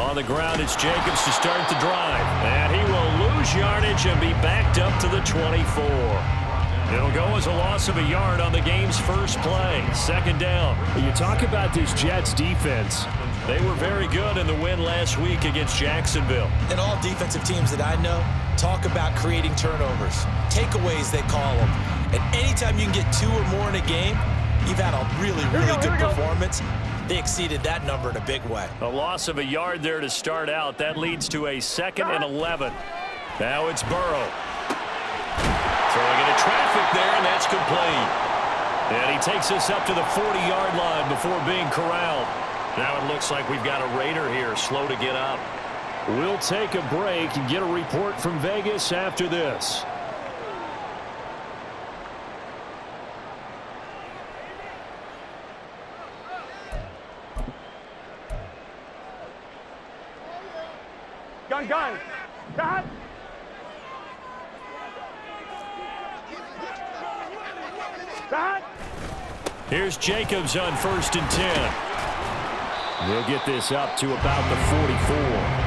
On the ground, it's Jacobs to start the drive. And he will lose yardage and be backed up to the 24. It'll go as a loss of a yard on the game's first play. Second down. You talk about this Jets defense. They were very good in the win last week against Jacksonville. And all defensive teams that I know talk about creating turnovers. Takeaways, they call them. And anytime you can get 2 or more in a game, you've had a really, really good performance. They exceeded that number in a big way. A loss of a yard there to start out. That leads to a 2nd and 11. Now it's Burrow. Throwing into traffic there, and that's complete. And he takes us up to the 40-yard line before being corralled. Now it looks like we've got a Raider here, slow to get up. We'll take a break and get a report from Vegas after this. Gun. Got. Here's Jacobs on 1st and 10. They'll get this up to about the 44.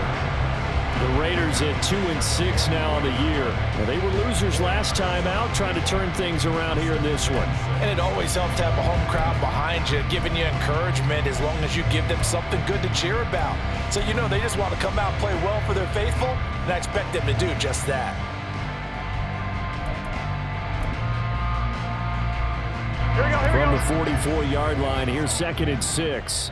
The Raiders at 2-6 now on the year. Well, they were losers last time out, trying to turn things around here in this one. And it always helps to have a home crowd behind you, giving you encouragement as long as you give them something good to cheer about. So you know they just want to come out and play well for their faithful, and I expect them to do just that. From the 44-yard line, here's 2nd and 6.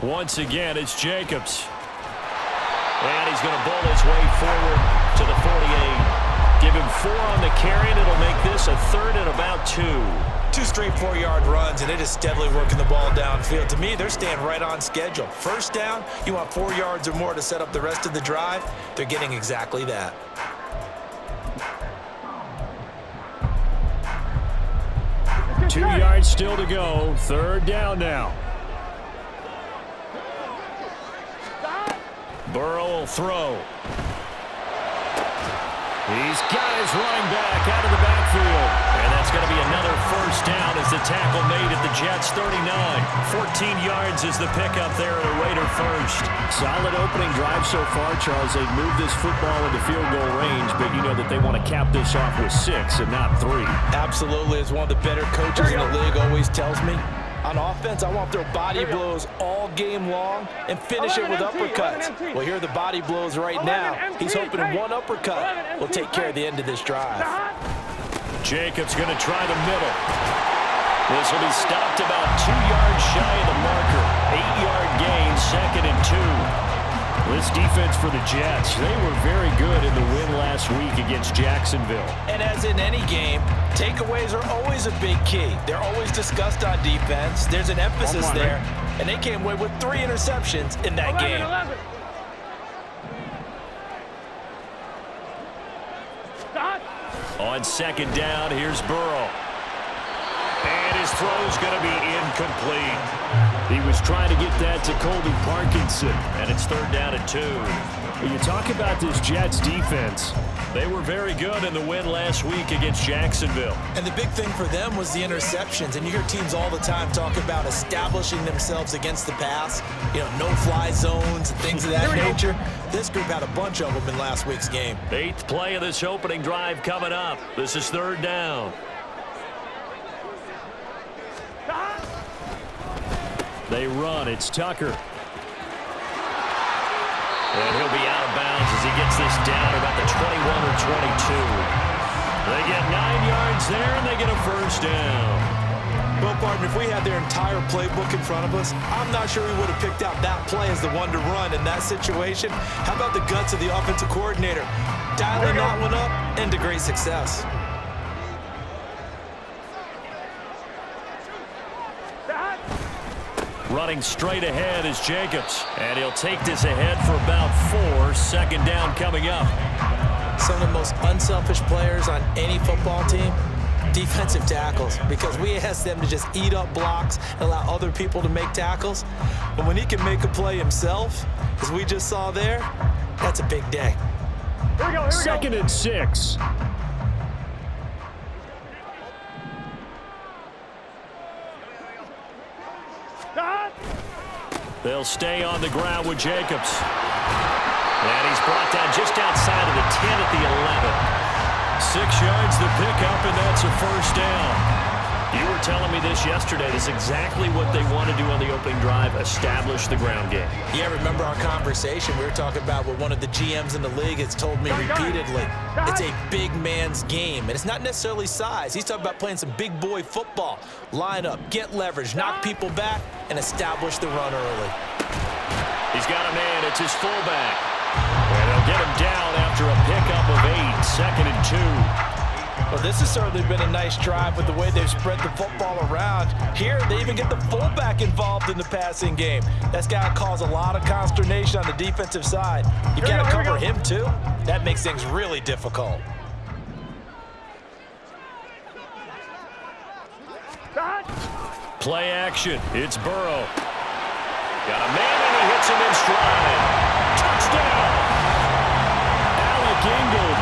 Once again, it's Jacobs. And he's going to bowl his way forward to the 48. Give him 4 on the carry, and it'll make this a 3rd and about 2. 2 straight 4-yard runs, and it is steadily working the ball downfield. To me, they're staying right on schedule. First down, you want 4 yards or more to set up the rest of the drive. They're getting exactly that. Two yards still to go. 3rd down now. Burrow will throw. He's got his running back out of the backfield. And that's going to be another 1st down as the tackle made at the Jets' 39. 14 yards is the pickup there at a Raider 1st. Solid opening drive so far, Charles. They've moved this football into field goal range, but you know that they want to cap this off with 6 and not 3. Absolutely. As one of the better coaches in the league always tells me, on offense, I want their body blows all game long and finish it with uppercuts. Well, here are the body blows right now. He's hoping one uppercut will take care of the end of this drive. Jacobs going to try the middle. This will be stopped about 2 yards shy of the marker. 8-yard gain, 2nd and 2. This defense for the Jets, they were very good in the win last week against Jacksonville. And as in any game, takeaways are always a big key. They're always discussed on defense. There's an emphasis there, and they came away with 3 interceptions in that game. 11. On 2nd down, here's Burrow. And his throw's going to be incomplete. He was trying to get that to Colby Parkinson. And it's 3rd down and 2. When you talk about this Jets defense, they were very good in the win last week against Jacksonville. And the big thing for them was the interceptions. And you hear teams all the time talk about establishing themselves against the pass. You know, no-fly zones and things of that nature. This group had a bunch of them in last week's game. 8th play of this opening drive coming up. This is 3rd down. They run. It's Tucker. And he'll be out of bounds as he gets this down about the 21 or 22. They get 9 yards there, and they get a 1st down. Well, partner, if we had their entire playbook in front of us, I'm not sure we would have picked out that play as the one to run in that situation. How about the guts of the offensive coordinator? Dialing that one up into great success. Running straight ahead is Jacobs. And he'll take this ahead for about 4. 2nd down coming up. Some of the most unselfish players on any football team, defensive tackles, because we ask them to just eat up blocks and allow other people to make tackles. But when he can make a play himself, as we just saw there, that's a big day. Here we go. 2nd and 6. They'll stay on the ground with Jacobs. And he's brought down just outside of the 10 at the 11. 6 yards to pick up, and that's a first down. You were telling me this yesterday. This is exactly what they want to do on the opening drive, establish the ground game. Yeah, remember our conversation? We were talking about what one of the GMs in the league has told me repeatedly. It's a big man's game, and it's not necessarily size. He's talking about playing some big boy football. Line up, get leverage, knock people back, and establish the run early. He's got a man. It's his fullback. And they'll get him down after a pickup of 8, 2nd and 2. Well, this has certainly been a nice drive with the way they've spread the football around. Here, they even get the fullback involved in the passing game. That's got to cause a lot of consternation on the defensive side. You've got to cover him, too. That makes things really difficult. Play action. It's Burrow. Got a man, and he hits him in stride. Touchdown! Alec Ingold.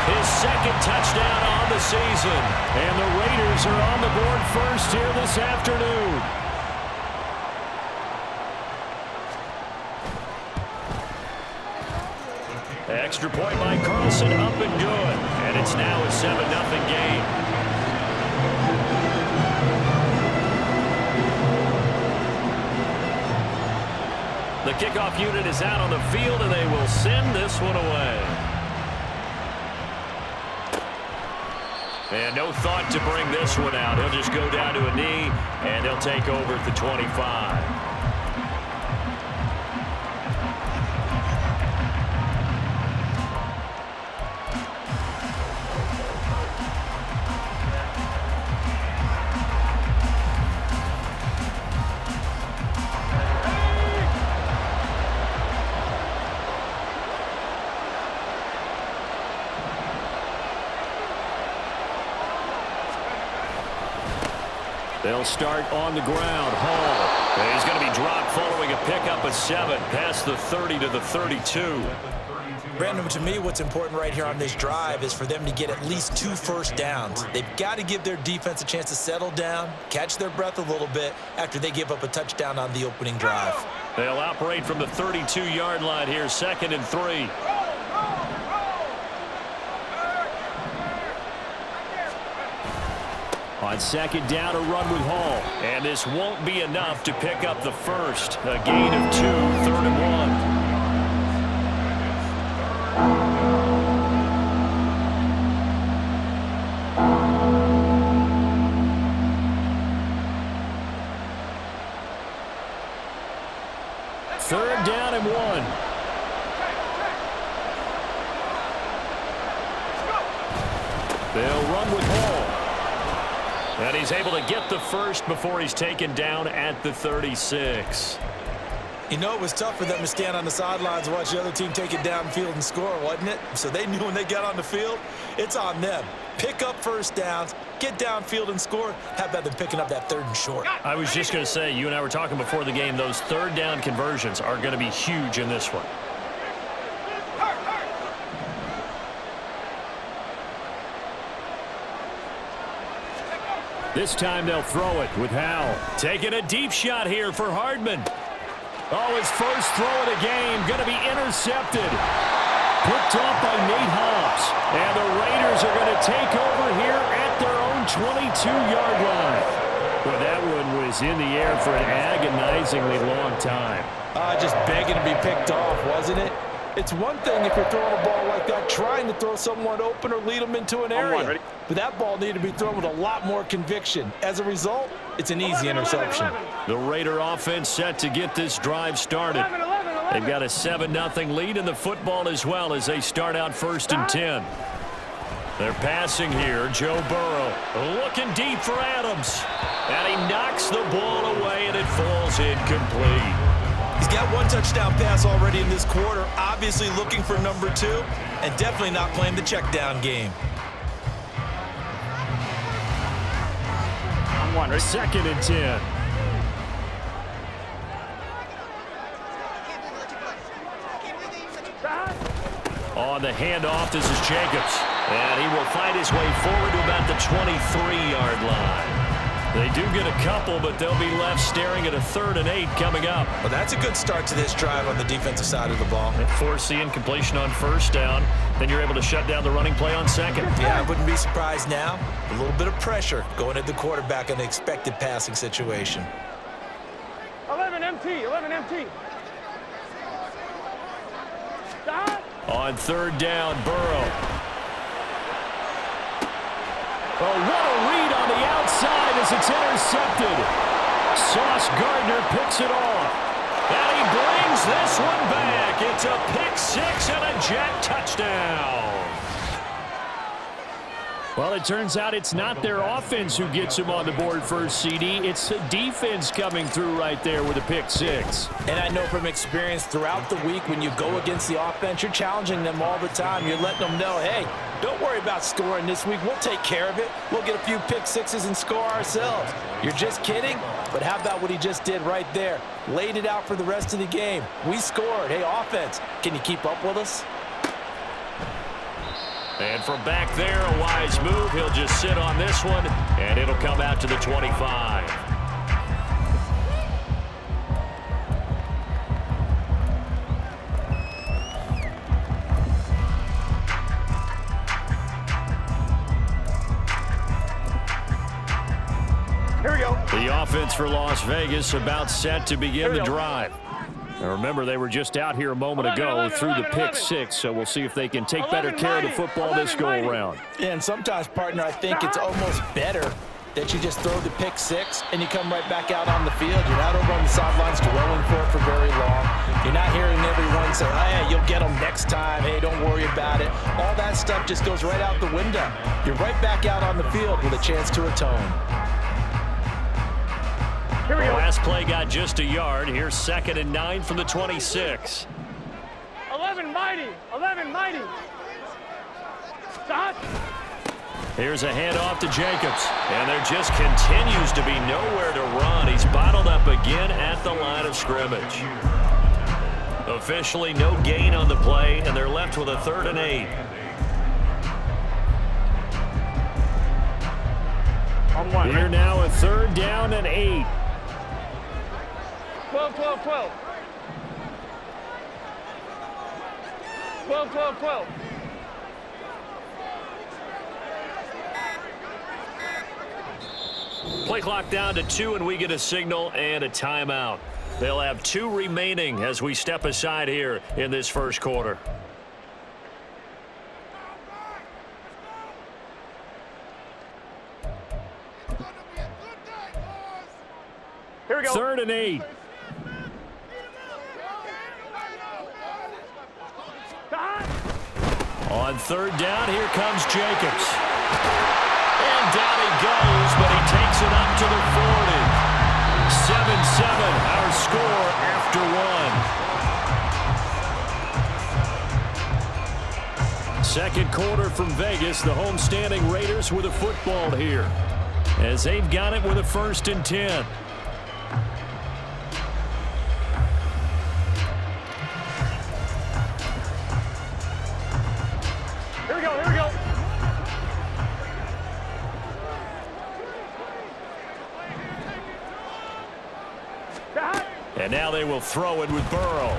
His 2nd touchdown on the season. And the Raiders are on the board first here this afternoon. Extra point by Carlson, up and good. And it's now a 7-0 game. The kickoff unit is out on the field, and they will send this one away. And no thought to bring this one out. He'll just go down to a knee, and he'll take over at the 25. They'll start on the ground. Hall. And he's going to be dropped following a pickup of 7 past the 30 to the 32. Brandon, to me, what's important right here on this drive is for them to get at least 2 first downs. They've got to give their defense a chance to settle down, catch their breath a little bit after they give up a touchdown on the opening drive. They'll operate from the 32-yard line here, 2nd and 3. On 2nd down, a run with Hall. And this won't be enough to pick up the first. A gain of 2, 3rd and 1. Third down and 1. They'll run with Hall. And he's able to get the first before he's taken down at the 36. You know, it was tough for them to stand on the sidelines and watch the other team take it downfield and score, wasn't it? So they knew when they got on the field, it's on them. Pick up first downs, get downfield and score. How about them picking up that 3rd and short? I was just going to say, you and I were talking before the game, those 3rd down conversions are going to be huge in this one. This time they'll throw it with Howell. Taking a deep shot here for Hardman. Oh, his first throw of the game going to be intercepted. Picked off by Nate Hobbs. And the Raiders are going to take over here at their own 22-yard line. Well, that one was in the air for an agonizingly long time. Just begging to be picked off, wasn't it? It's one thing if you're throwing a ball like that, trying to throw someone open or lead them into an area. But that ball needed to be thrown with a lot more conviction. As a result, it's an easy interception. The Raider offense set to get this drive started. They've got a 7-0 lead in the football as well as they start out 1st and 10. They're passing here. Joe Burrow looking deep for Adams. And he knocks the ball away, and it falls incomplete. He's got 1 touchdown pass already in this quarter, obviously looking for number 2, and definitely not playing the check down game. 2nd and 10. On the handoff, this is Jacobs. And he will find his way forward to about the 23-yard line. They do get a couple, but they'll be left staring at a 3rd and 8 coming up. Well, that's a good start to this drive on the defensive side of the ball. Force the incompletion on 1st down. Then you're able to shut down the running play on 2nd. Yeah, I wouldn't be surprised now. A little bit of pressure going at the quarterback in the expected passing situation. 11 MT, 11 MT. Stop. On 3rd down, Burrow. Oh, what a read on the outside as it's intercepted. Sauce Gardner picks it off. And he brings this one back. It's a pick 6 and a jet touchdown. Well, it turns out it's not their offense who gets him on the board first, CD. It's the defense coming through right there with a pick 6. And I know from experience throughout the week, when you go against the offense, you're challenging them all the time. You're letting them know, hey, don't worry about scoring this week. We'll take care of it. We'll get a few pick 6s and score ourselves. You're just kidding? But how about what he just did right there? Laid it out for the rest of the game. We scored. Hey, offense, can you keep up with us? And from back there, a wise move. He'll just sit on this one, and it'll come out to the 25. Here we go. The offense for Las Vegas about set to begin the drive. Now remember, they were just out here a moment ago through the pick 6, so we'll see if they can take better care of the football this go-around. Yeah, and sometimes, partner, I think it's almost better that you just throw the pick 6 and you come right back out on the field. You're not over on the sidelines dwelling for very long. You're not hearing everyone say, hey, you'll get them next time. Hey, don't worry about it. All that stuff just goes right out the window. You're right back out on the field with a chance to atone. Here we The go. last play got just a yard. Here's 2nd and 9 from the 26. 11 mighty, 11 mighty. Stop. Here's a handoff to Jacobs. And there just continues to be nowhere to run. He's bottled up again at the line of scrimmage. Officially no gain on the play, and they're left with a 3rd and 8. On one. Here now a 3rd down and 8. 12, 12, 12. 12, 12, 12. Play clock down to 2, and we get a signal and a timeout. They'll have 2 remaining as we step aside here in this first quarter. Here we go. 3rd and 8. Stop. On 3rd down, here comes Jacobs. And down he goes, but he takes it up to the 40. 7-7, our score after 1. Second quarter from Vegas. The homestanding Raiders with a football here, as they've got it with a 1st and 10. Here we go, here we go. Stop. And now they will throw it with Burrow.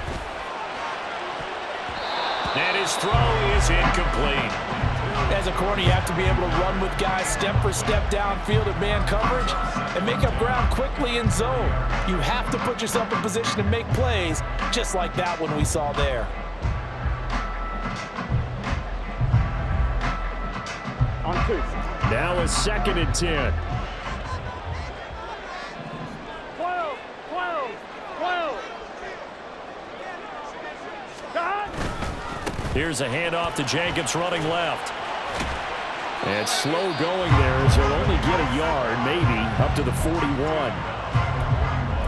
And his throw is incomplete. As a corner, you have to be able to run with guys step for step downfield at man coverage and make up ground quickly in zone. You have to put yourself in position to make plays, just like that one we saw there. On 2. Now a 2nd and 10. 12, 12, 12. Stop. Here's a handoff to Jacobs running left. And slow going there as he'll only get a yard, maybe, up to the 41.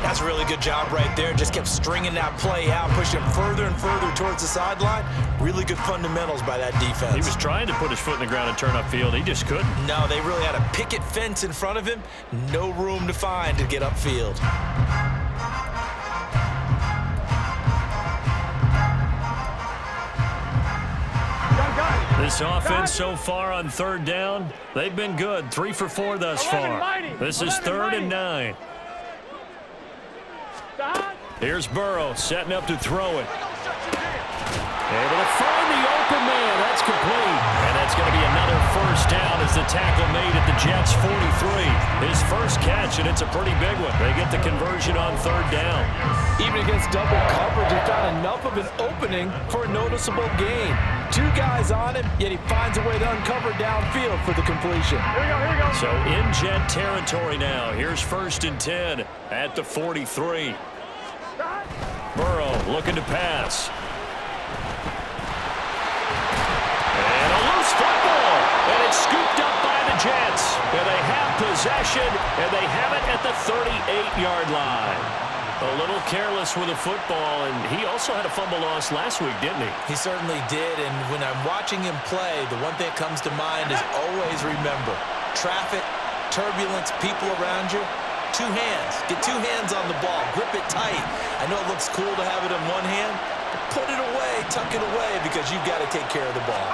That's a really good job right there. Just kept stringing that play out, pushing him further and further towards the sideline. Really good fundamentals by that defense. He was trying to put his foot in the ground and turn upfield. He just couldn't. No, they really had a picket fence in front of him. No room to find to get upfield. This offense so far on third down, they've been good. 3 for 4 thus far. This is 3rd and 9. Here's Burrow setting up to throw it. Able to find the open man. That's complete. And that's going to be another first down as the tackle made at the Jets' 43. His first catch, and it's a pretty big one. They get the conversion on third down. Even against double coverage, he found enough of an opening for a noticeable gain. 2 guys on him, yet he finds a way to uncover downfield for the completion. Here we go. So in Jet territory now. Here's 1st and 10 at the 43. Burrow looking to pass. And a loose football. And it's scooped up by the Jets. And they have possession, and they have it at the 38-yard line. A little careless with the football, and he also had a fumble loss last week, didn't he? He certainly did, and when I'm watching him play, the one thing that comes to mind is always remember, traffic, turbulence, people around you, 2 hands. Get 2 hands on the ball. Grip it tight. I know it looks cool to have it in one hand, but put it away, tuck it away, because you've got to take care of the ball.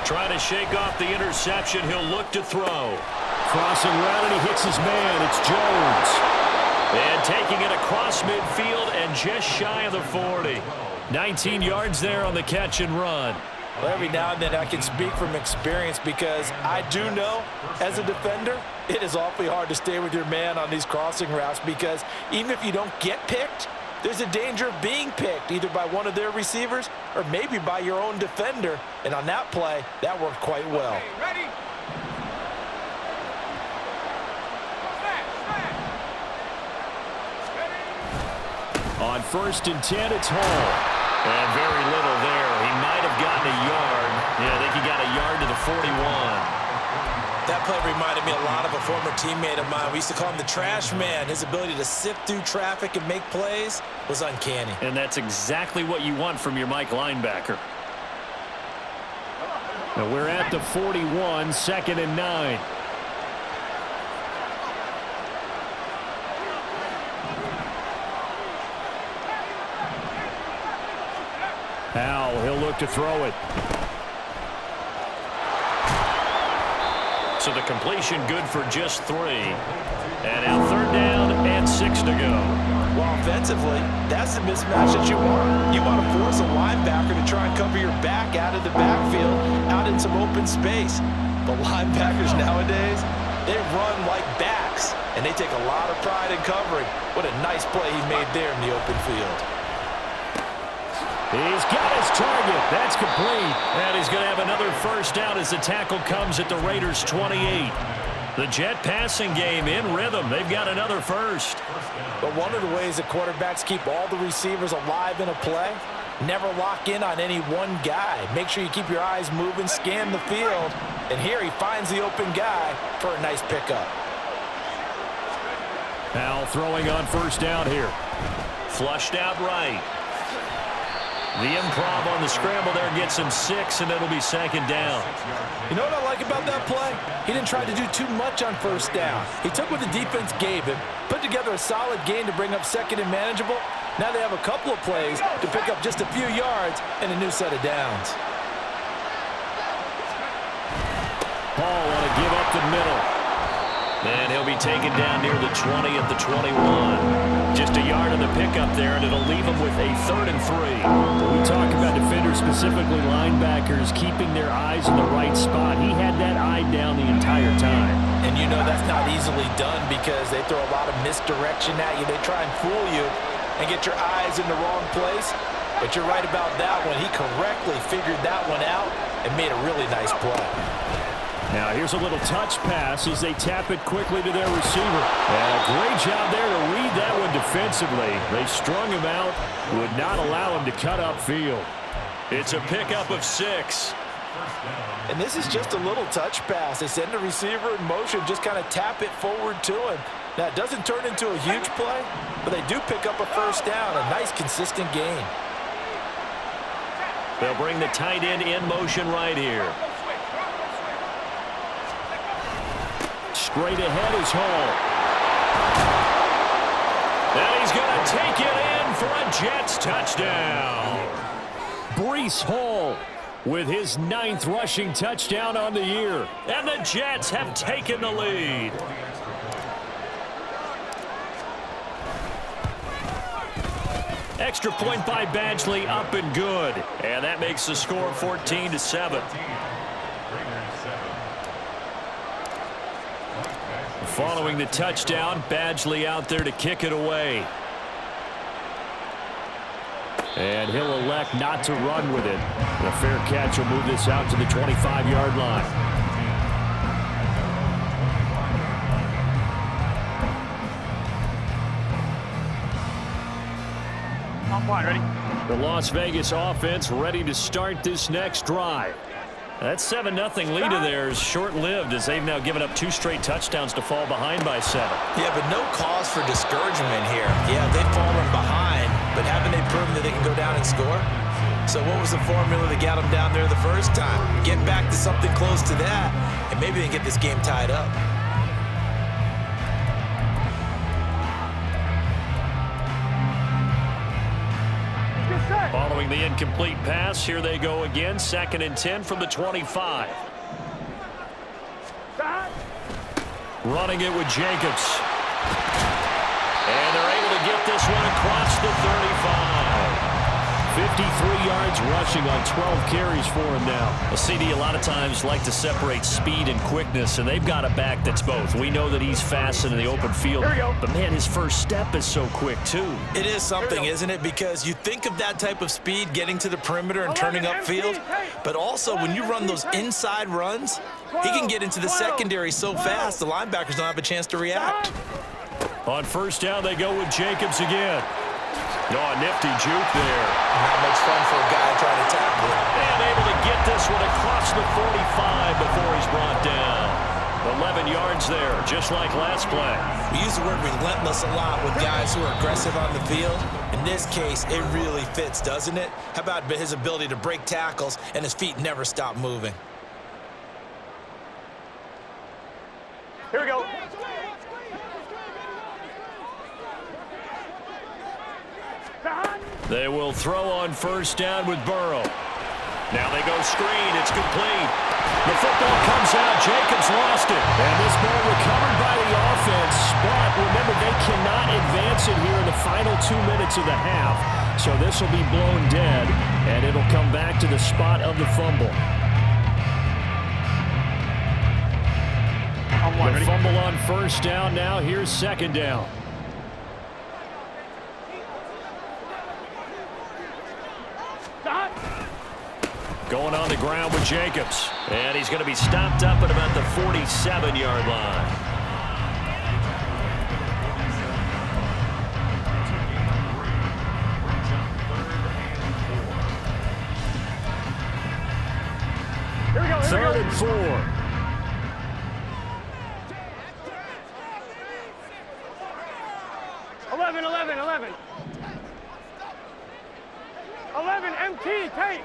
Trying to shake off the interception. He'll look to throw. Crossing route, and he hits his man. It's Jones. And taking it across midfield and just shy of the 40. 19 yards there on the catch and run. Well, every now and then I can speak from experience because I do know, as a defender, it is awfully hard to stay with your man on these crossing routes because even if you don't get picked, there's a danger of being picked either by one of their receivers or maybe by your own defender. And on that play, that worked quite well. Ready? On 1st and 10, it's Hall. And very little there. He might have gotten a yard. Yeah, I think he got a yard to the 41. That play reminded me a lot of a former teammate of mine. We used to call him the trash man. His ability to sift through traffic and make plays was uncanny. And that's exactly what you want from your Mike linebacker. Now we're at the 41, 2nd and 9. Howell, he'll look to throw it. So the completion good for just 3. And now 3rd down and 6 to go. Well, offensively, that's the mismatch that you want. You want to force a linebacker to try and cover your back out of the backfield, out in some open space. But linebackers nowadays, they run like backs, and they take a lot of pride in covering. What a nice play he made there in the open field. He's got his target. That's complete. And he's going to have another first down as the tackle comes at the Raiders' 28. The Jet passing game in rhythm. They've got another first. But one of the ways that quarterbacks keep all the receivers alive in a play, never lock in on any one guy. Make sure you keep your eyes moving, scan the field. And here he finds the open guy for a nice pickup. Howell throwing on first down here. Flushed out right. The improv on the scramble there gets him 6, and it'll be 2nd down. You know what I like about that play? He didn't try to do too much on first down. He took what the defense gave him, put together a solid gain to bring up 2nd and manageable. Now they have a couple of plays to pick up just a few yards and a new set of downs. Paul want to give up the middle. And he'll be taken down near the 20 at the 21. Just a yard on the pickup there, and it'll leave him with a 3rd and 3. We talk about defenders, specifically linebackers, keeping their eyes in the right spot. He had that eye down the entire time. And you know that's not easily done because they throw a lot of misdirection at you. They try and fool you and get your eyes in the wrong place. But you're right about that one. He correctly figured that one out and made a really nice play. Now here's a little touch pass as they tap it quickly to their receiver. And a great job there to read that one defensively. They strung him out, would not allow him to cut upfield. It's a pickup of 6. And this is just a little touch pass. They send the receiver in motion, just kind of tap it forward to him. Now it doesn't turn into a huge play, but they do pick up a first down, a nice consistent gain. They'll bring the tight end in motion right here. Straight ahead is Hall. And he's going to take it in for a Jets touchdown. Breece Hall with his 9th rushing touchdown on the year. And the Jets have taken the lead. Extra point by Badgley, up and good. And that makes the score 14-7. Following the touchdown, Badgley out there to kick it away. And he'll elect not to run with it. The fair catch will move this out to the 25-yard line. On point, ready? The Las Vegas offense ready to start this next drive. That 7-0 lead of theirs short-lived as they've now given up 2 straight touchdowns to fall behind by 7. Yeah, but no cause for discouragement here. Yeah, they've fallen behind, but haven't they proven that they can go down and score? So what was the formula that got them down there the first time? Get back to something close to that, and maybe they can get this game tied up. Following the incomplete pass, here they go again. 2nd and 10 from the 25. Running it with Jacobs. And they're able to get this one across the 35. 53 yards rushing on 12 carries for him now. A CD a lot of times like to separate speed and quickness, and they've got a back that's both. We know that he's fast in the open field, but man, his first step is so quick too. It is something, isn't it? Because you think of that type of speed getting to the perimeter and turning upfield, but also when you run those inside runs, he can get into the secondary so fast the linebackers don't have a chance to react. On first down, they go with Jacobs again. Oh, nifty juke there. Not much fun for a guy trying to tackle it. And able to get this one across the 45 before he's brought down. 11 yards there, just like last play. We use the word relentless a lot with guys who are aggressive on the field. In this case, it really fits, doesn't it? How about his ability to break tackles and his feet never stop moving? Here we go. They will throw on first down with Burrow. Now they go screen. It's complete. The football comes out. Jacobs lost it. And this ball recovered by the offense. But remember, they cannot advance it here in the final 2 minutes of the half. So this will be blown dead, and it'll come back to the spot of the fumble. The fumble on first down now. Here's 2nd down. Going on the ground with Jacobs. And he's going to be stopped up at about the 47-yard line. Here we go. 3rd and 4. MT paint.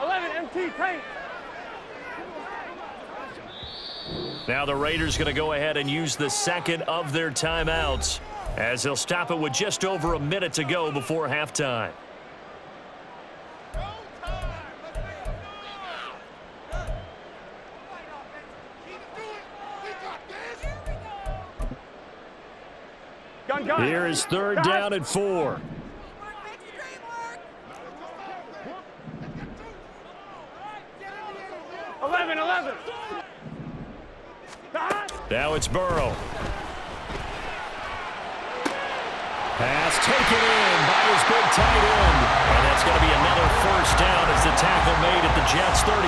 11 MT paint. Now the Raiders going to go ahead and use the 2nd of their timeouts as they'll stop it with just over a minute to go before halftime. Gun. Here is 3rd down and 4. Now it's Burrow. Pass taken in by his big tight end. And that's going to be another first down as the tackle made at the Jets' 35.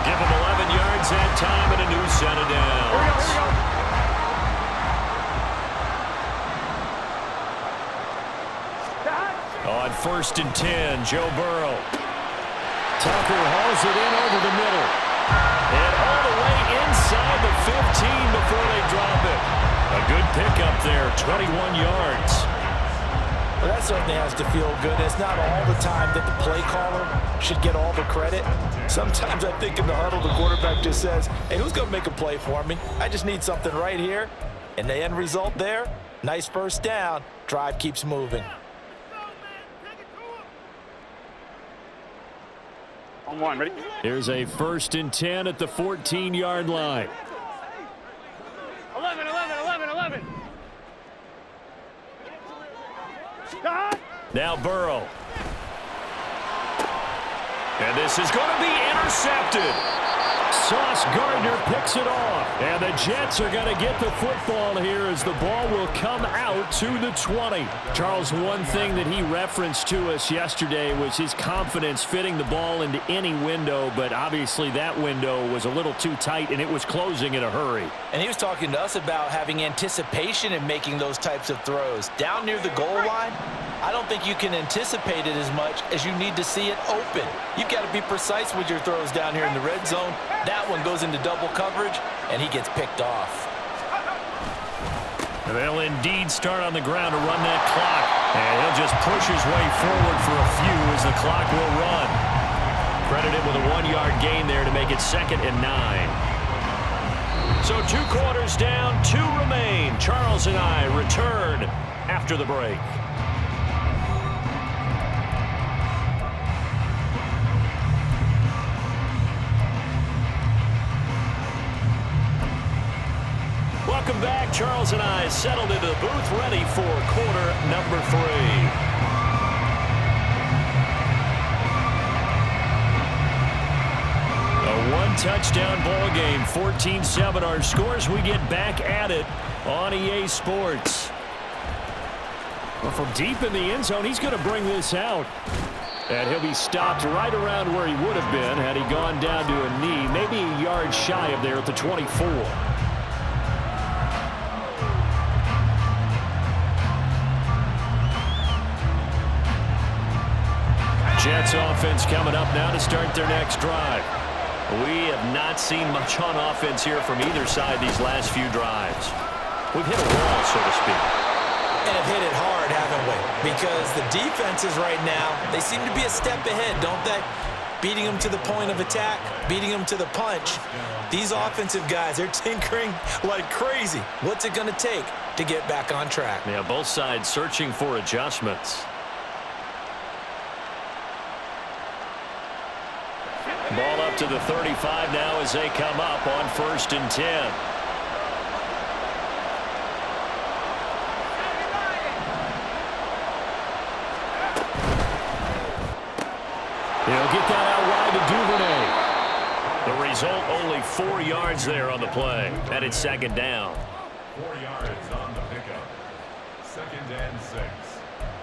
Give him 11 yards that time and a new set of downs. Here we go. On 1st and 10, Joe Burrow. Tucker hauls it in over the middle. And all the way inside the 15 before they drop it. A good pickup there, 21 yards. Well, that certainly has to feel good. It's not all the time that the play caller should get all the credit. Sometimes I think in the huddle, the quarterback just says, hey, who's going to make a play for me? I just need something right here. And the end result there, nice first down. Drive keeps moving. On one, ready? Here's a 1st and 10 at the 14-yard line. 11, 11, 11, 11. God. Now Burrow. And this is going to be intercepted. Sauce Gardner picks it off. And the Jets are going to get the football here as the ball will come out to the 20. Charles, one thing that he referenced to us yesterday was his confidence fitting the ball into any window, but obviously that window was a little too tight and it was closing in a hurry. And he was talking to us about having anticipation in making those types of throws. Down near the goal line, I don't think you can anticipate it as much as you need to see it open. You've got to be precise with your throws down here in the red zone. That one goes into double coverage, and he gets picked off. They'll indeed start on the ground to run that clock. And he'll just push his way forward for a few as the clock will run. Credited with a 1-yard gain there to make it 2nd and 9. So 2 quarters down, 2 remain. Charles and I return after the break. Welcome back. Charles and I settled into the booth ready for quarter number 3. A 1-touchdown ball game, 14-7 our scores. We get back at it on EA Sports. Well, from deep in the end zone, he's going to bring this out. And he'll be stopped right around where he would have been had he gone down to a knee, maybe a yard shy of there at the 24. Jets offense coming up now to start their next drive. We have not seen much on offense here from either side these last few drives. We've hit a wall, so to speak. And have hit it hard, haven't we? Because the defenses right now, they seem to be a step ahead, don't they? Beating them to the point of attack, beating them to the punch. These offensive guys, they're tinkering like crazy. What's it going to take to get back on track? Yeah, both sides searching for adjustments. Ball up to the 35 now as they come up on 1st and 10. He'll get that out wide to Duvernay. The result, only 4 yards there on the play. And it's 2nd down. 4 yards on the pickup. 2nd and 6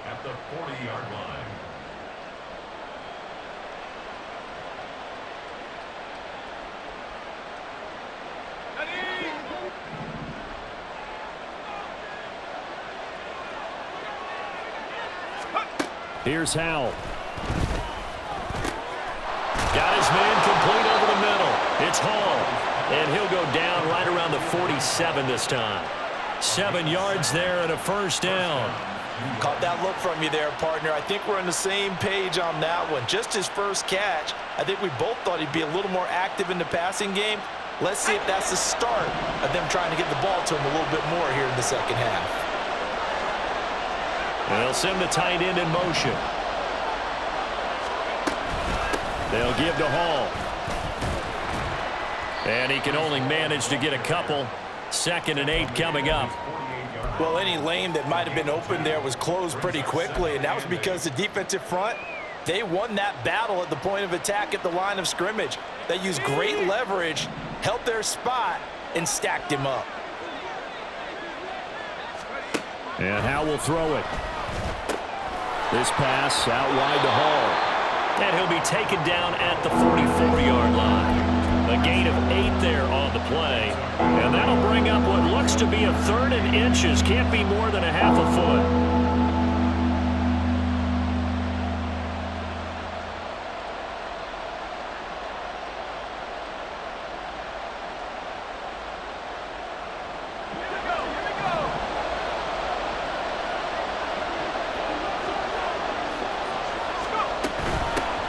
at the 40-yard line. Here's Howell. Got his man complete over the middle. It's Hall. And he'll go down right around the 47 this time. 7 yards there and a 1st down. Caught that look from you there, partner. I think we're on the same page on that one. Just his first catch. I think we both thought he'd be a little more active in the passing game. Let's see if that's the start of them trying to get the ball to him a little bit more here in the second half. They'll send the tight end in motion. They'll give to Hall. And he can only manage to get a couple. 2nd and 8 coming up. Well, any lane that might have been open there was closed pretty quickly, and that was because the defensive front, they won that battle at the point of attack at the line of scrimmage. They used great leverage, held their spot, and stacked him up. And Howell will throw it. This pass out wide to Hall. And he'll be taken down at the 44-yard line. A gain of 8 there on the play. And that'll bring up what looks to be a 3rd and inches. Can't be more than a half a foot.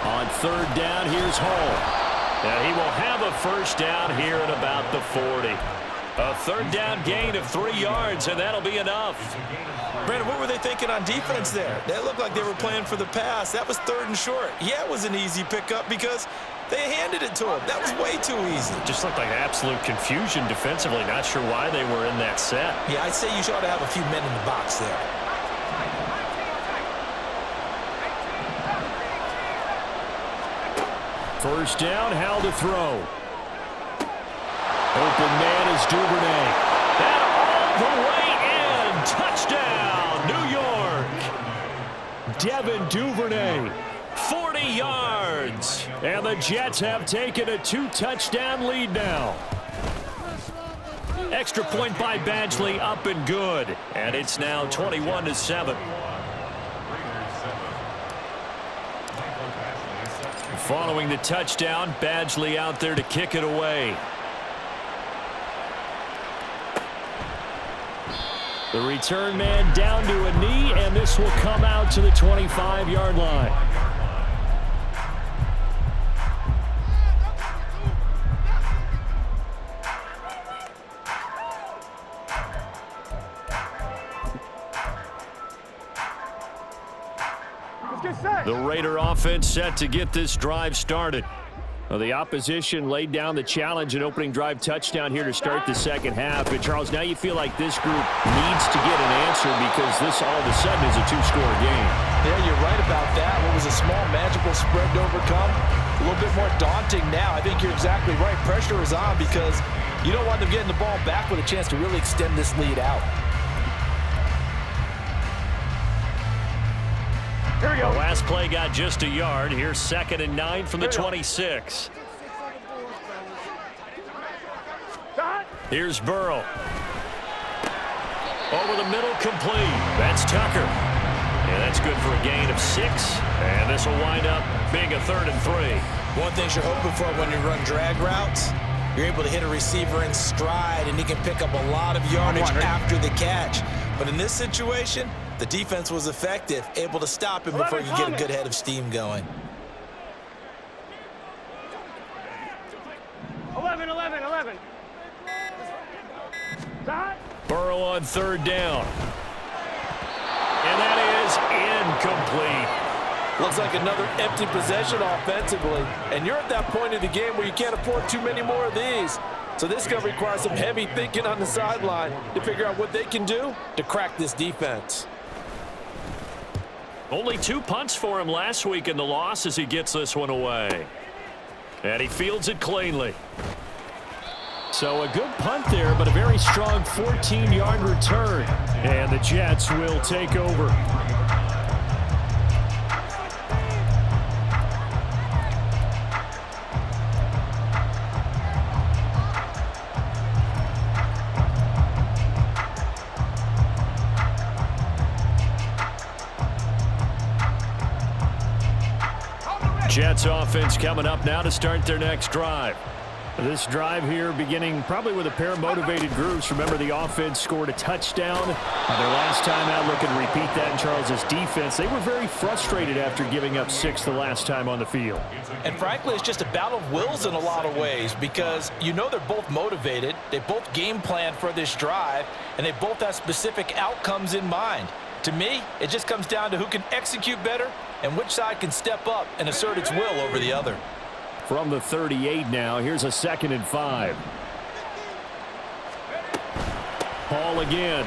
On 3rd down, here's Hall. And he will have a 1st down here at about the 40. A third down gain of 3 yards, and that'll be enough. Brandon, what were they thinking on defense there? That looked like they were playing for the pass. That was 3rd and short. Yeah, it was an easy pickup because they handed it to him. That was way too easy. Just looked like absolute confusion defensively. Not sure why they were in that set. Yeah, I'd say you should have a few men in the box there. First down, Howell to throw. Open man is Duvernay. That all the way in. Touchdown, New York. Devin Duvernay. 40 yards. And the Jets have taken a 2-touchdown lead now. Extra point by Badgley, up and good. And it's now 21-7. Following the touchdown, Badgley out there to kick it away. The return man down to a knee, and this will come out to the 25-yard line. The Raider offense set to get this drive started. Well, the opposition laid down the challenge and opening drive touchdown here to start the second half. And, Charles, now you feel like this group needs to get an answer because this all of a sudden is a 2-score game. Yeah, you're right about that. What was a small magical spread to overcome, a little bit more daunting now. I think you're exactly right. Pressure is on because you don't want them getting the ball back with a chance to really extend this lead out. Here we go. The last play got just a yard. Here's 2nd and 9 from the 26. Here's Burrow. Over the middle, complete. That's Tucker. And that's good for a gain of 6. And this will wind up being a 3rd and 3. One thing you're hoping for when you run drag routes, you're able to hit a receiver in stride, and he can pick up a lot of yardage after the catch. But in this situation, the defense was effective, able to stop him before you get a good head of steam going. 11. Burrow on 3rd down. And that is incomplete. Looks like another empty possession offensively. And you're at that point in the game where you can't afford too many more of these. So this is going to require some heavy thinking on the sideline to figure out what they can do to crack this defense. Only 2 punts for him last week in the loss as he gets this one away. And he fields it cleanly. So a good punt there, but a very strong 14-yard return. And the Jets will take over. Jets offense coming up now to start their next drive. This drive here beginning probably with a pair of motivated groups. Remember, the offense scored a touchdown their last time out. Looking to repeat that in Charles's defense. They were very frustrated after giving up 6 the last time on the field. And frankly, it's just a battle of wills in a lot of ways because you know they're both motivated. They both game planned for this drive, and they both have specific outcomes in mind. To me, it just comes down to who can execute better and which side can step up and assert its will over the other. From the 38 now, here's a 2nd and 5. Hall again.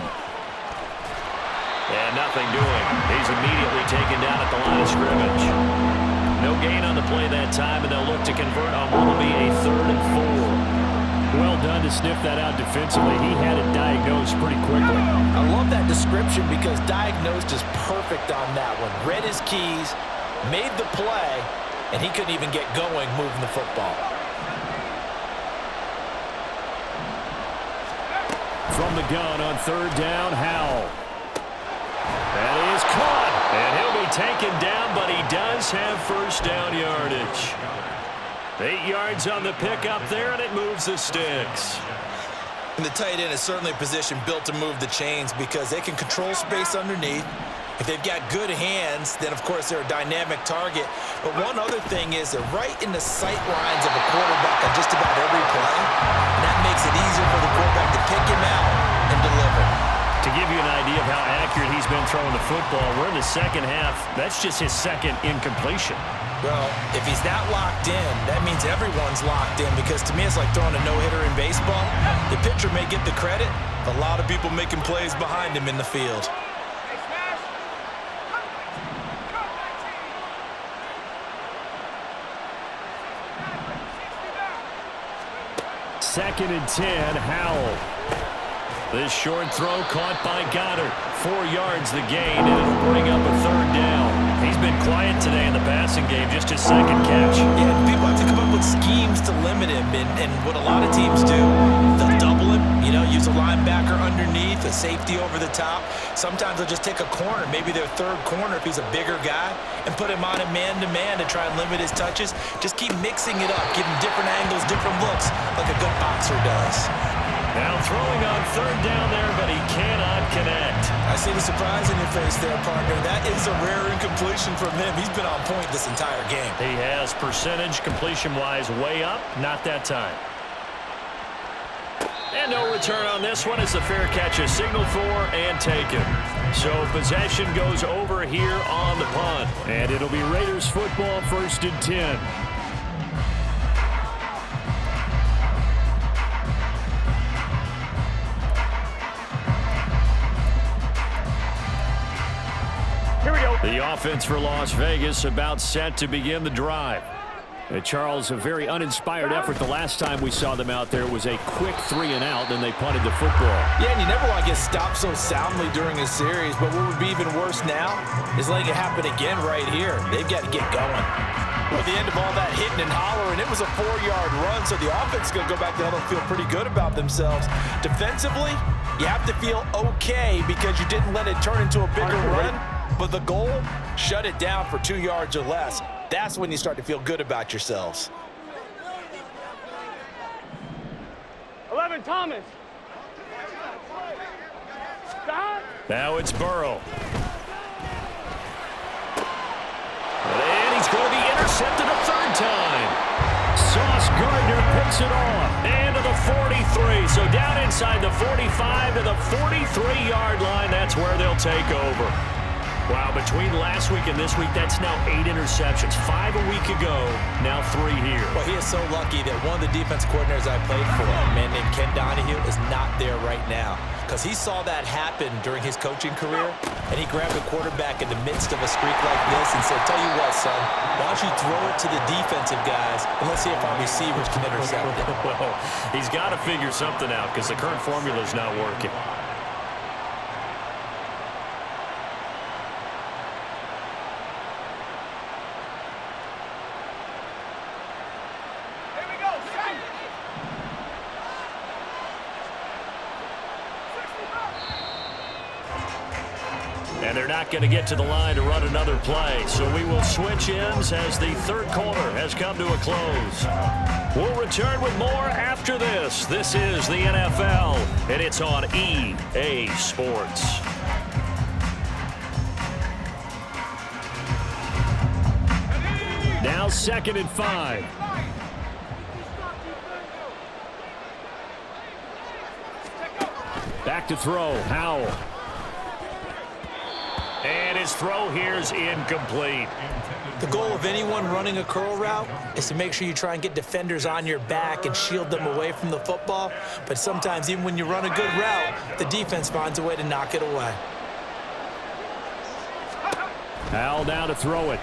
And nothing doing. He's immediately taken down at the line of scrimmage. No gain on the play that time, and they'll look to convert on what will be a 3rd and 4. Well done to sniff that out defensively. He had it diagnosed pretty quickly. I love that description because diagnosed is perfect on that one. Read his keys, made the play, and he couldn't even get going moving the football. From the gun on 3rd down, Howell. That is caught, and he'll be taken down, but he does have 1st down yardage. 8 yards on the pickup there, and it moves the sticks. And the tight end is certainly a position built to move the chains because they can control space underneath. If they've got good hands, then of course they're a dynamic target. But one other thing is they're right in the sight lines of a quarterback on just about every play. And that makes it easier for the quarterback to pick him out and deliver. To give you an idea of how accurate he's been throwing the football, we're in the second half. That's just his second incompletion. Well, if he's that locked in, that means everyone's locked in, because to me it's like throwing a no-hitter in baseball. The pitcher may get the credit, but a lot of people making plays behind him in the field. Second and 10, Howell. This short throw caught by Goddard. 4 yards the gain, and it'll bring up a third down. He's been quiet today in the passing game, just his second catch. Yeah, people have to come up with schemes to limit him, and what a lot of teams do, they'll double him, use a linebacker underneath, a safety over the top. Sometimes they'll just take a corner, maybe their third corner if he's a bigger guy, and put him on a man-to-man to try and limit his touches. Just keep mixing it up, give him different angles, different looks, like a good boxer does. Now throwing on third down there, but he cannot connect. I see the surprise in your face there, partner. That is a rare incompletion from him. He's been on point this entire game. He has percentage completion-wise way up, not that time. And no return on this one as the fair catch is signaled for and taken. So possession goes over here on the punt. And it'll be Raiders football, 1st and 10. The offense for Las Vegas about set to begin the drive. Charles, a very uninspired effort. The last time we saw them out there was a quick 3-and-out, then they punted the football. Yeah, and you never want to get stopped so soundly during a series, but what would be even worse now is letting it happen again right here. They've got to get going. Well, at the end of all that hitting and hollering, it was a 4-yard run, so the offense is going to go back there and feel pretty good about themselves. Defensively, you have to feel okay because you didn't let it turn into a bigger run. But the goal, shut it down for 2 yards or less. That's when you start to feel good about yourselves. 11, Thomas. Stop. Now it's Burrow. And he's going to be intercepted a third time. Sauce Gardner picks it off. And to the 43. So down inside the 45 to the 43-yard line. That's where they'll take over. Wow, between last week and this week, that's now 8 interceptions. 5 a week ago, now 3 here. Well, he is so lucky that one of the defense coordinators I played for, a man named Ken Donahue, is not there right now. Because he saw that happen during his coaching career, and he grabbed a quarterback in the midst of a streak like this and said, tell you what, son, why don't you throw it to the defensive guys, and let's see if our receivers can intercept it. Well, he's got to figure something out because the current formula is not working. And they're not going to get to the line to run another play. So we will switch ends as the third quarter has come to a close. We'll return with more after this. This is the NFL, and it's on EA Sports. Now 2nd and 5. Back to throw, Howell. And his throw here is incomplete. The goal of anyone running a curl route is to make sure you try and get defenders on your back and shield them away from the football. But sometimes even when you run a good route, the defense finds a way to knock it away. Howell now to throw it.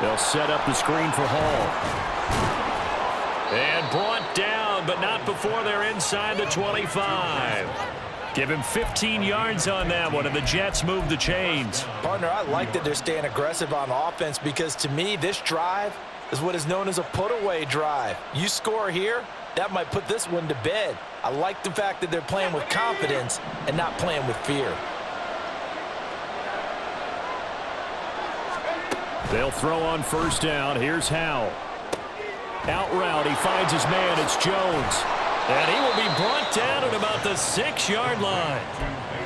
They'll set up the screen for Hall. And brought down, but not before they're inside the 25. Give him 15 yards on that one, and the Jets move the chains. Partner, I like that they're staying aggressive on offense because, to me, this drive is what is known as a put-away drive. You score here, that might put this one to bed. I like the fact that they're playing with confidence and not playing with fear. They'll throw on 1st down. Here's Howell. Out route, he finds his man. It's Jones. And he will be brought down at about the 6-yard line.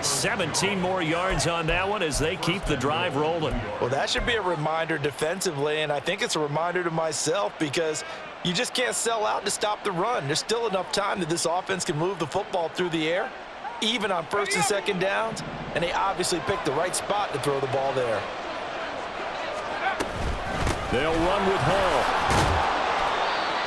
17 more yards on that one as they keep the drive rolling. Well, that should be a reminder defensively, and I think it's a reminder to myself because you just can't sell out to stop the run. There's still enough time that this offense can move the football through the air, even on first and second downs, and they obviously picked the right spot to throw the ball there. They'll run with Hall.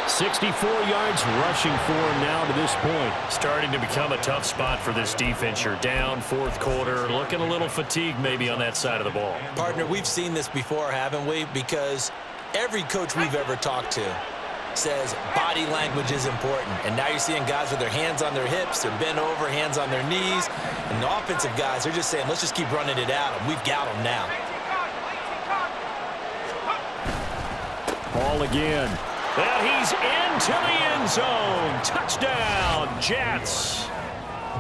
64 yards rushing for him now to this point. Starting to become a tough spot for this defense. You're down fourth quarter, looking a little fatigued maybe on that side of the ball. Partner, we've seen this before, haven't we? Because every coach we've ever talked to says body language is important. And now you're seeing guys with their hands on their hips, they're bent over, hands on their knees. And the offensive guys, they're just saying, let's just keep running it at them. We've got them now. Hall again. And he's into the end zone. Touchdown, Jets.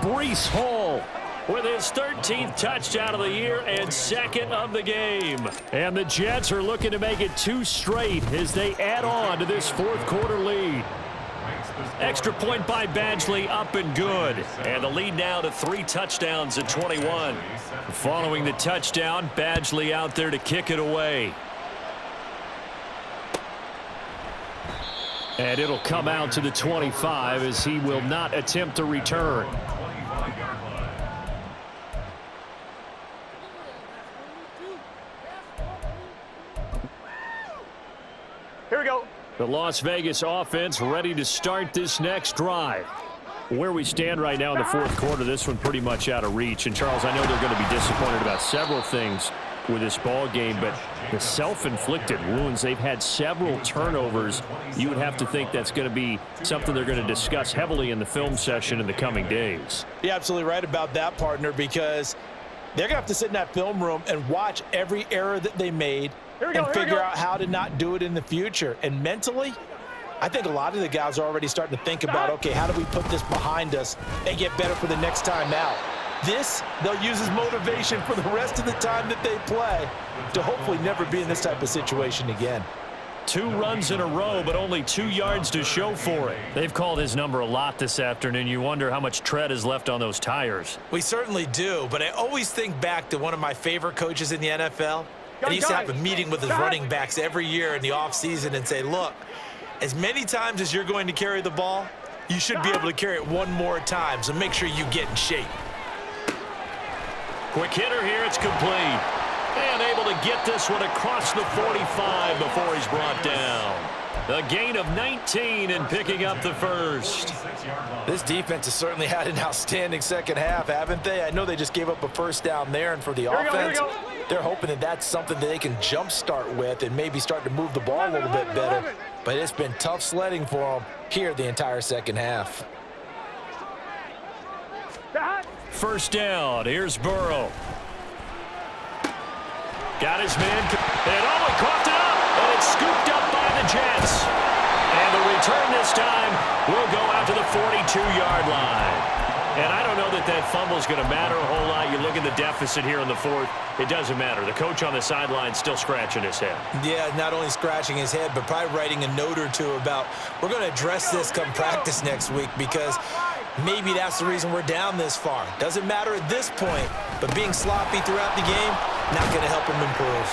Breece Hall With his 13th touchdown of the year and second of the game. And the Jets are looking to make it 2 straight as they add on to this fourth quarter lead. Extra point by Badgley, up and good. And the lead now to 3 touchdowns at 21. Following the touchdown, Badgley out there to kick it away. And it'll come out to the 25 as he will not attempt to return. Here we go. The Las Vegas offense ready to start this next drive. Where we stand right now in the fourth quarter, this one pretty much out of reach. And, Charles, I know they're going to be disappointed about several things with this ball game, but the self-inflicted wounds, they've had several turnovers. You would have to think that's going to be something they're going to discuss heavily in the film session in the coming days. You're absolutely right about that, partner, because they're going to have to sit in that film room and watch every error that they made and figure out how to not do it in the future. And mentally, I think a lot of the guys are already starting to think about, okay, how do we put this behind us and get better for the next time out? This, they'll use as motivation for the rest of the time that they play to hopefully never be in this type of situation again. 2 runs in a row, but only 2 yards to show for it. They've called his number a lot this afternoon. You wonder how much tread is left on those tires. We certainly do, but I always think back to one of my favorite coaches in the NFL. And he used to have a meeting with his running backs every year in the offseason and say, look, as many times as you're going to carry the ball, you should be able to carry it one more time, so make sure you get in shape. Quick hitter here, it's complete. And able to get this one across the 45 before he's brought down. A gain of 19 and picking up the first. This defense has certainly had an outstanding second half, haven't they? I know they just gave up a first down there, and for the offense, they're hoping that that's something that they can jumpstart with and maybe start to move the ball a little bit better. But it's been tough sledding for them here the entire second half. First down, here's Burrow. Got his man, and he coughed it up, and it's scooped up by the Jets. And the return this time will go out to the 42-yard line. And I don't know that that fumble is going to matter a whole lot. You look at the deficit here in the fourth, it doesn't matter. The coach on the sideline still scratching his head. Yeah, not only scratching his head, but probably writing a note or two about, we're going to address this come practice next week because maybe that's the reason we're down this far. Doesn't matter at this point, but being sloppy throughout the game, not going to help him improve.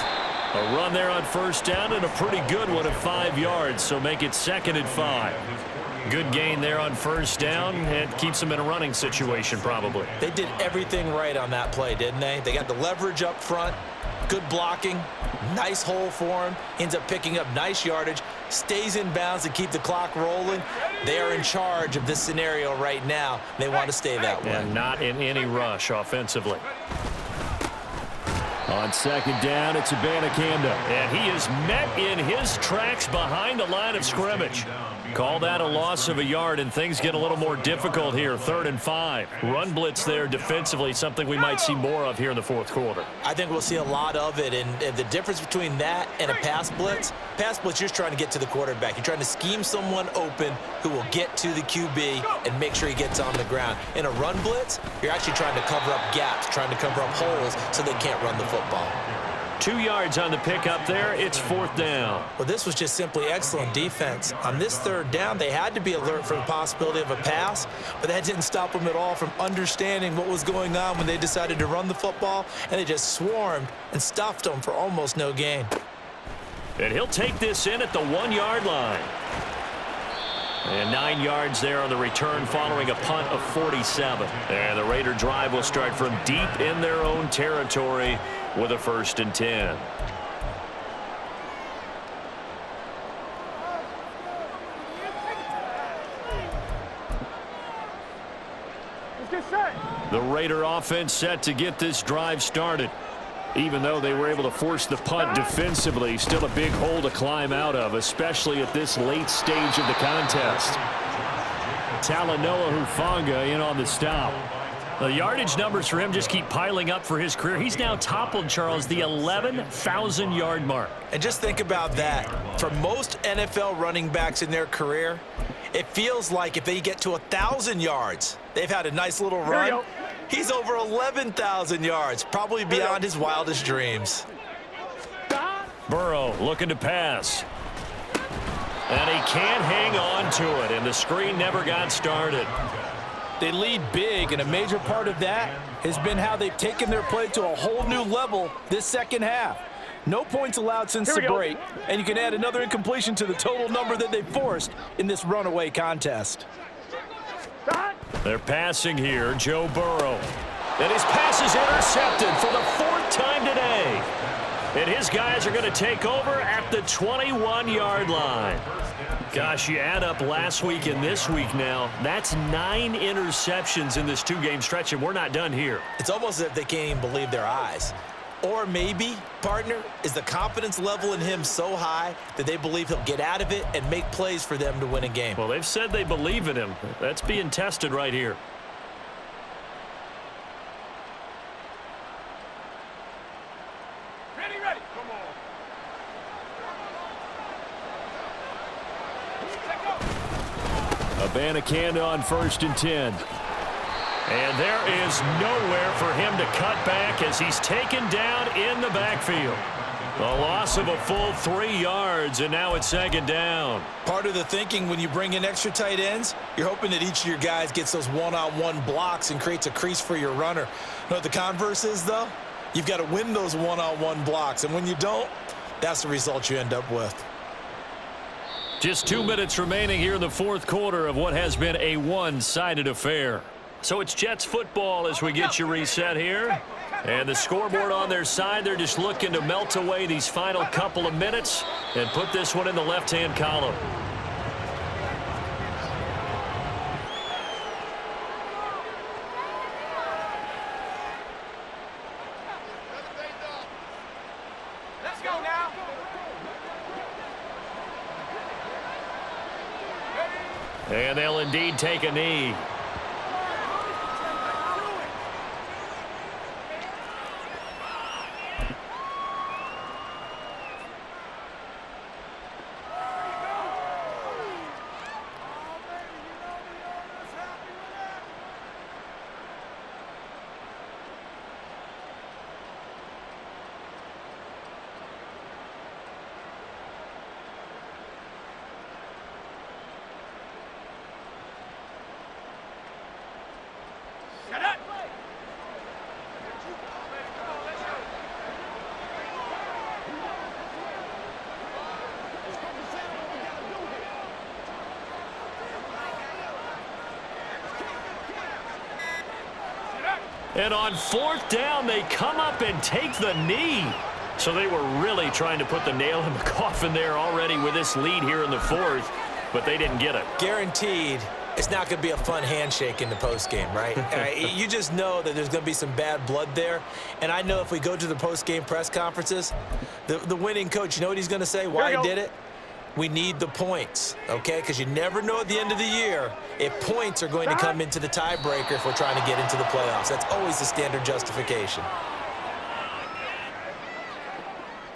A run there on first down and a pretty good one of 5 yards, so make it 2nd and 5. Good gain there on first down, and keeps them in a running situation probably. They did everything right on that play, didn't they? They got the leverage up front, good blocking, nice hole for him, ends up picking up nice yardage, stays in bounds to keep the clock rolling. They are in charge of this scenario right now. They want to stay that way. And not in any rush offensively. On second down, it's Abanikanda. And he is met in his tracks behind the line of scrimmage. Call that a loss of a yard, and things get a little more difficult here. 3rd and 5. Run blitz there defensively, something we might see more of here in the fourth quarter. I think we'll see a lot of it, and the difference between that and a pass blitz, you're just trying to get to the quarterback. You're trying to scheme someone open who will get to the QB and make sure he gets on the ground. In a run blitz, you're actually trying to cover up gaps, trying to cover up holes so they can't run the football. 2 yards on the pickup there. It's 4th down. Well, this was just simply excellent defense. On this 3rd down, they had to be alert for the possibility of a pass, but that didn't stop them at all from understanding what was going on when they decided to run the football, and they just swarmed and stuffed them for almost no gain. And he'll take this in at the 1-yard line. And 9 yards there on the return following a punt of 47. And the Raider drive will start from deep in their own territory with a 1st and 10. Let's get set. The Raider offense set to get this drive started. Even though they were able to force the punt defensively, still a big hole to climb out of, especially at this late stage of the contest. Talanoa Hufanga in on the stop. The yardage numbers for him just keep piling up for his career. He's now toppled, Charles, the 11,000-yard mark. And just think about that. For most NFL running backs in their career, it feels like if they get to 1,000 yards, they've had a nice little run. He's over 11,000 yards, probably beyond his wildest dreams. Burrow looking to pass. And he can't hang on to it, and the screen never got started. They lead big, and a major part of that has been how they've taken their play to a whole new level this second half. No points allowed since the break, and you can add another incompletion to the total number that they forced in this runaway contest. They're passing here, Joe Burrow. And his pass is intercepted for the 4th time today. And his guys are going to take over at the 21-yard line. Gosh, you add up last week and this week now, that's 9 interceptions in this 2-game stretch, and we're not done here. It's almost as if they can't even believe their eyes. Or maybe, partner, is the confidence level in him so high that they believe he'll get out of it and make plays for them to win a game. Well, they've said they believe in him. That's being tested right here. Ready, ready. Come on. Abanikanda on 1st and 10. And there is nowhere for him to cut back as he's taken down in the backfield. A loss of a full 3 yards, and now it's 2nd down. Part of the thinking when you bring in extra tight ends, you're hoping that each of your guys gets those one-on-one blocks and creates a crease for your runner. You know what the converse is, though? You've got to win those one-on-one blocks, and when you don't, that's the result you end up with. Just 2 minutes remaining here in the 4th quarter of what has been a one-sided affair. So it's Jets football as we get you reset here. And the scoreboard on their side, they're just looking to melt away these final couple of minutes and put this one in the left-hand column. Let's go now. And they'll indeed take a knee. And on 4th down, they come up and take the knee. So they were really trying to put the nail in the coffin there already with this lead here in the 4th, but they didn't get it. Guaranteed, it's not going to be a fun handshake in the postgame, right? You just know that there's going to be some bad blood there. And I know if we go to the postgame press conferences, the winning coach, you know what he's going to say, why he did it? We need the points, okay? Because you never know at the end of the year if points are going to come into the tiebreaker if we're trying to get into the playoffs. That's always the standard justification.